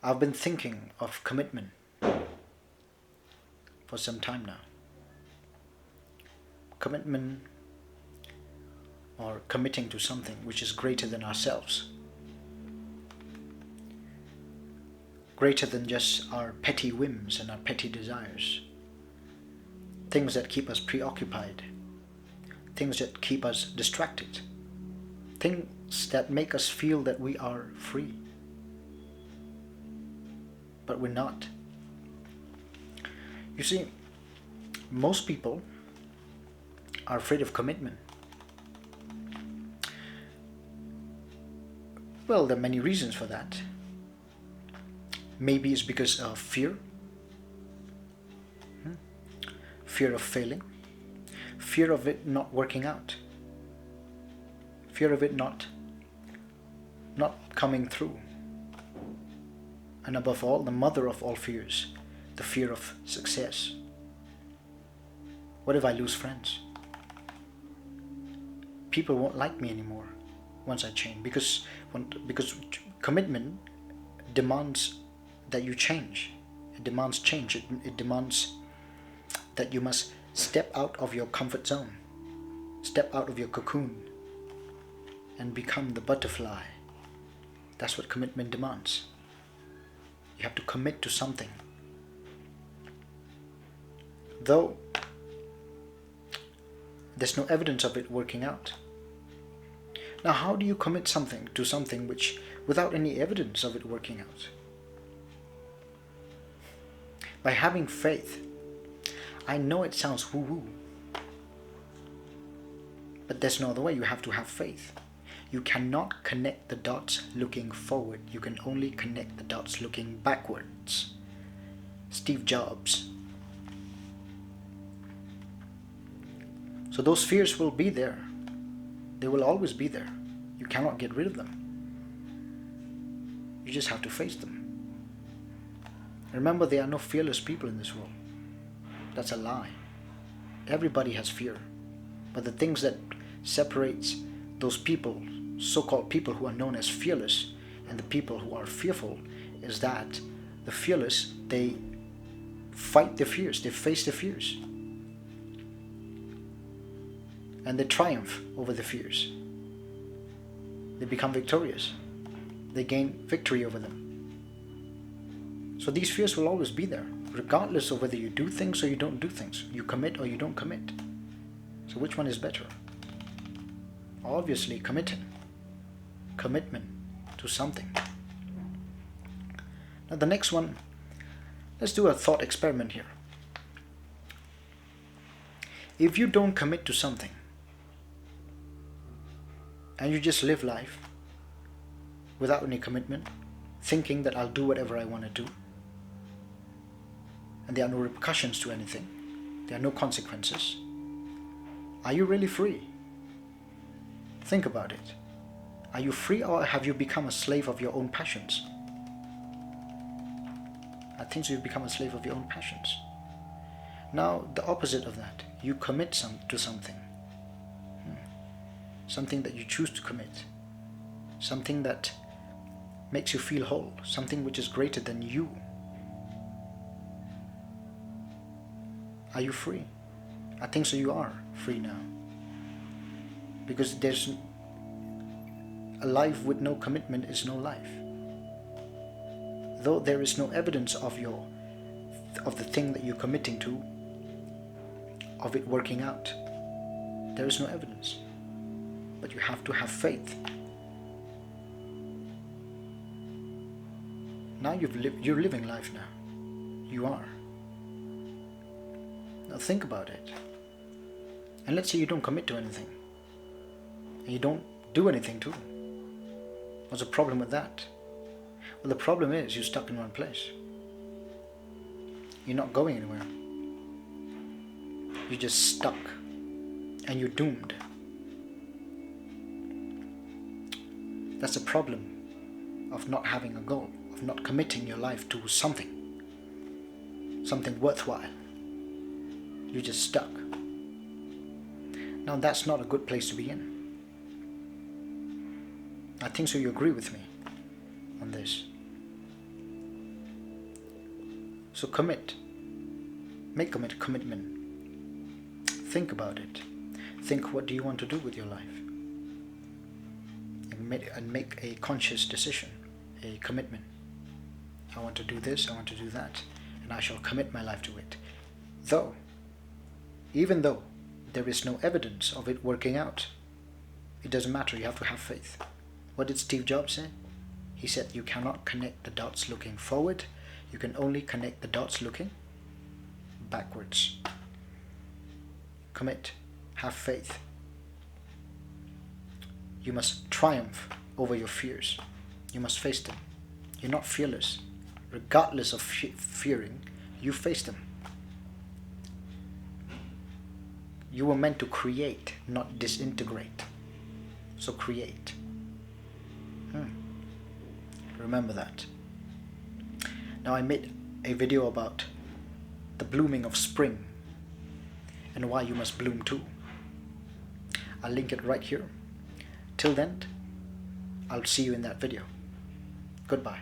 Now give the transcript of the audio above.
I've been thinking of commitment for some time now. Commitment, or committing to something which is greater than ourselves, greater than just our petty whims and our petty desires, things that keep us preoccupied, things that keep us distracted, things that make us feel that we are free, but we're not. You see, most people are afraid of commitment. Well, there are many reasons for that. Maybe it's because of fear, fear of failing, fear of it not working out, fear of it not coming through, and above all, the mother of all fears, the fear of success. What if I lose friends? People won't like me anymore once I change, because commitment demands that you change. It demands change. It demands that you must step out of your comfort zone, step out of your cocoon, and become the butterfly. That's what commitment demands. You have to commit to something. Though there's no evidence of it working out. Now, how do you commit something to something which, without any evidence of it working out? By having faith. I know it sounds woo-woo, but there's no other way. You have to have faith. You cannot connect the dots looking forward. You can only connect the dots looking backwards. Steve Jobs. So those fears will be there. They will always be there. You cannot get rid of them. You just have to face them. Remember, there are no fearless people in this world. That's a lie. Everybody has fear. But the things that separates those people, so-called people who are known as fearless, and the people who are fearful, is that the fearless, they fight their fears, they face their fears. And they triumph over the fears. They become victorious. They gain victory over them. So these fears will always be there, regardless of whether you do things or you don't do things. You commit or you don't commit. So which one is better? Obviously committing. Commitment to something. Now the next one, let's do a thought experiment here. If you don't commit to something, and you just live life without any commitment, thinking that I'll do whatever I want to do, and there are no repercussions to anything, there are no consequences, are you really free? Think about it. Are you free, or have you become a slave of your own passions? I think so, you've become a slave of your own passions. Now, the opposite of that, you commit to something. Something that you choose to commit. Something that makes you feel whole. Something which is greater than you. Are you free? I think so, you are free now. Because there's a life with no commitment is no life. Though there is no evidence of the thing that you're committing to, of it working out. There is no evidence. But you have to have faith. Now you're living life now. You are. Now think about it. And let's say you don't commit to anything. And you don't do anything too. What's the problem with that? Well, the problem is you're stuck in one place. You're not going anywhere. You're just stuck. And you're doomed. That's the problem of not having a goal, of not committing your life to something worthwhile. You're just stuck. Now that's not a good place to be in. I think so, you agree with me on this. So commit. Make a commitment. Think about it. Think, what do you want to do with your life? And make a conscious decision, a commitment. I want to do this, I want to do that, and I shall commit my life to it. Even though there is no evidence of it working out, it doesn't matter, you have to have faith. What did Steve Jobs say? He said you cannot connect the dots looking forward, you can only connect the dots looking backwards. Commit. Have faith. You must triumph over your fears. You must face them. You're not fearless. Regardless of fearing, you face them. You were meant to create, not disintegrate. So create. Remember that. Now, I made a video about the blooming of spring and why you must bloom too. I'll link it right here. Till then, I'll see you in that video. Goodbye.